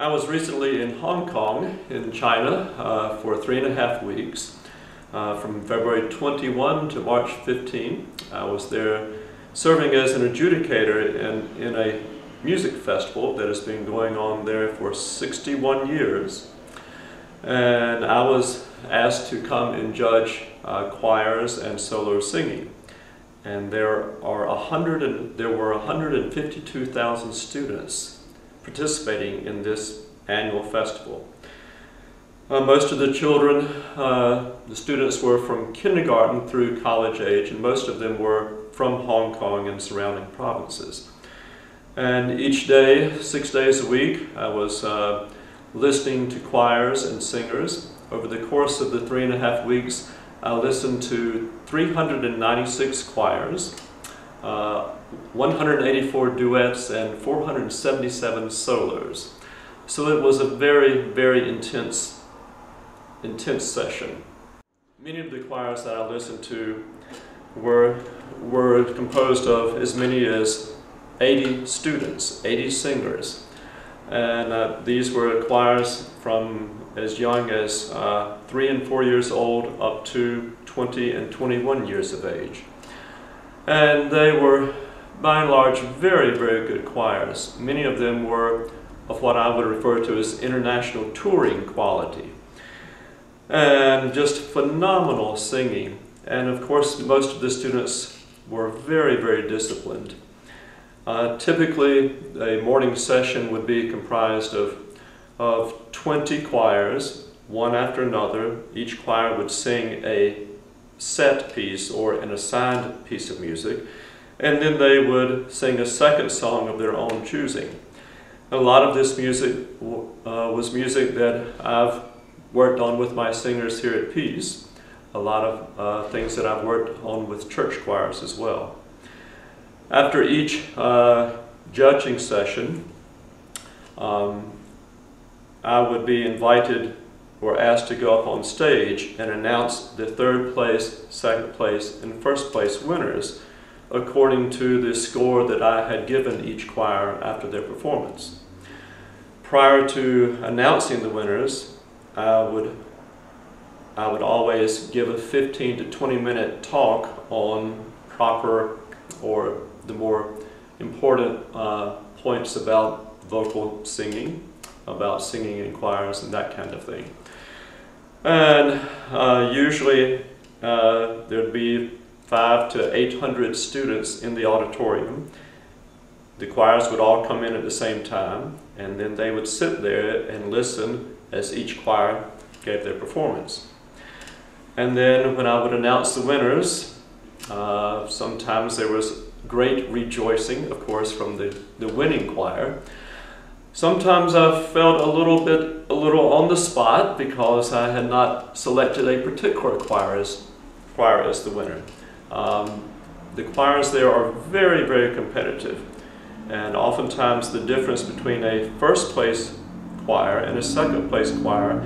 I was recently in Hong Kong in China for 3.5 weeks. From February 21 to March 15. I was there serving as an adjudicator in a music festival that has been going on there for 61 years. And I was asked to come and judge choirs and solo singing. And there were 152,000 students participating in this annual festival. Most of the children, the students were from kindergarten through college age, and most of them were from Hong Kong and surrounding provinces. And each day, 6 days a week, I was listening to choirs and singers. Over the course of the 3.5 weeks, I listened to 396 choirs, 184 duets, and 477 solos. So it was a very, very intense session. Many of the choirs that I listened to were composed of as many as 80 students, 80 singers. And these were choirs from as young as 3 and 4 years old up to 20 and 21 years of age. And they were, by and large, very, very good choirs. Many of them were of what I would refer to as international touring quality. And just phenomenal singing. And of course, most of the students were very, very disciplined. Typically, a morning session would be comprised of 20 choirs, one after another. Each choir would sing a set piece or an assigned piece of music, and then they would sing a second song of their own choosing. A lot of this music was music that I've worked on with my singers here at Peace. A lot of things that I've worked on with church choirs as well. After each judging session, I would be invited or asked to go up on stage and announce the 3rd place, 2nd place, and 1st place winners according to the score that I had given each choir after their performance. Prior to announcing the winners, I would always give a 15 to 20 minute talk on proper or the more important points about vocal singing, about singing in choirs and that kind of thing. And usually there'd be 500 to 800 students in the auditorium. The choirs would all come in at the same time, and then they would sit there and listen as each choir gave their performance. And then when I would announce the winners, sometimes there was great rejoicing, of course, from the winning choir. Sometimes I felt a little on the spot because I had not selected a particular choir as the winner. The choirs there are very, very competitive, and oftentimes the difference between a 1st place choir and a 2nd place choir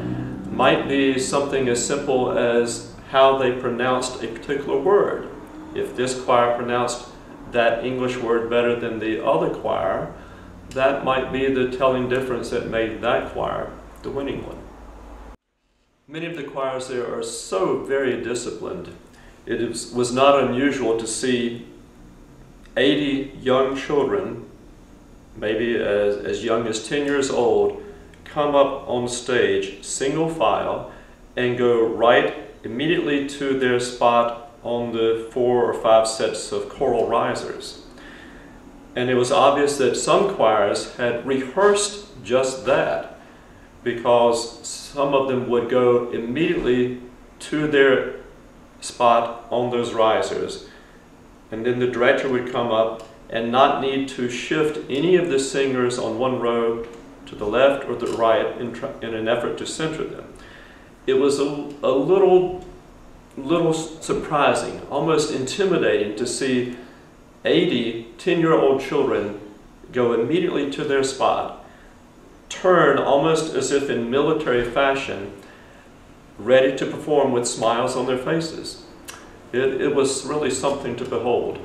might be something as simple as how they pronounced a particular word. If this choir pronounced that English word better than the other choir, that might be the telling difference that made that choir the winning one. Many of the choirs there are so very disciplined. It was not unusual to see 80 young children, maybe as young as 10 years old, come up on stage, single file, and go right immediately to their spot on the 4 or 5 sets of choral risers. And it was obvious that some choirs had rehearsed just that, because some of them would go immediately to their spot on those risers, and then the director would come up and not need to shift any of the singers on one row to the left or the right in an effort to center them. It was a little surprising, almost intimidating to see 80 10-year-old children go immediately to their spot, turn almost as if in military fashion, ready to perform with smiles on their faces. It was really something to behold.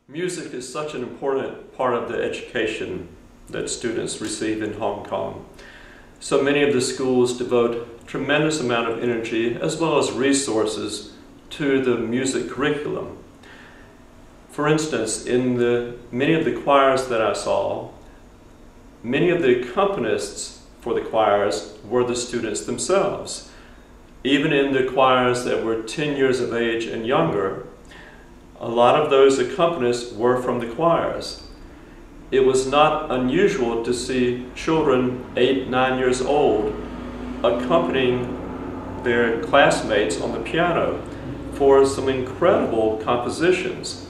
Music is such an important part of the education that students receive in Hong Kong. So many of the schools devote tremendous amount of energy as well as resources to the music curriculum. For instance, in many of the choirs that I saw, many of the accompanists for the choirs were the students themselves. Even in the choirs that were 10 years of age and younger, a lot of those accompanists were from the choirs. It was not unusual to see children 8, 9 years old accompanying their classmates on the piano for some incredible compositions.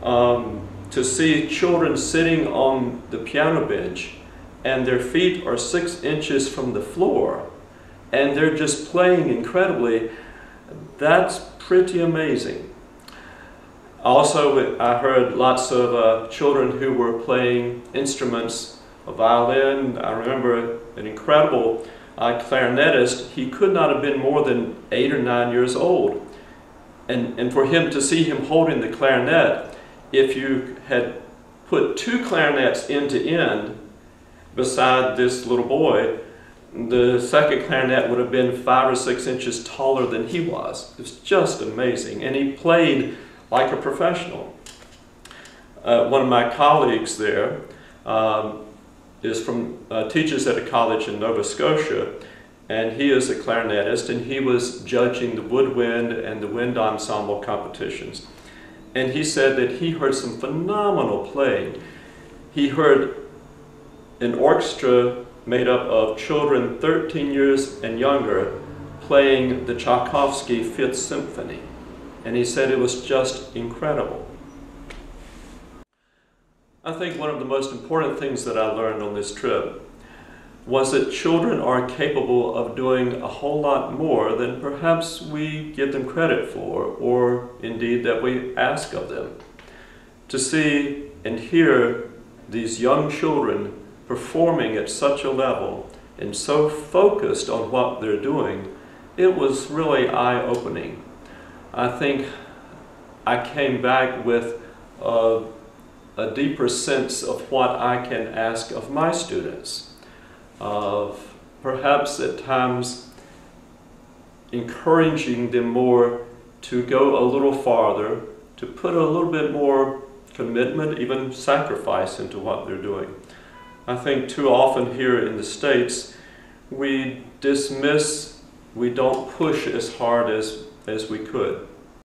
To see children sitting on the piano bench and their feet are 6 inches from the floor and they're just playing incredibly, that's pretty amazing. Also, I heard lots of children who were playing instruments, a violin. I remember an incredible clarinetist. He could not have been more than 8 or 9 years old. And for him to see him holding the clarinet, if you had put 2 clarinets end to end beside this little boy, the second clarinet would have been 5 or 6 inches taller than he was. It was just amazing. And he played like a professional. One of my colleagues there teaches at a college in Nova Scotia, and he is a clarinetist, and he was judging the woodwind and the wind ensemble competitions. And he said that he heard some phenomenal playing. He heard an orchestra made up of children 13 years and younger playing the Tchaikovsky Fifth Symphony. And he said it was just incredible. I think one of the most important things that I learned on this trip was that children are capable of doing a whole lot more than perhaps we give them credit for, or indeed that we ask of them. To see and hear these young children performing at such a level and so focused on what they're doing, it was really eye-opening. I think I came back with a deeper sense of what I can ask of my students, of perhaps at times encouraging them more to go a little farther, to put a little bit more commitment, even sacrifice into what they're doing. I think too often here in the States, we dismiss, we don't push as hard as we could.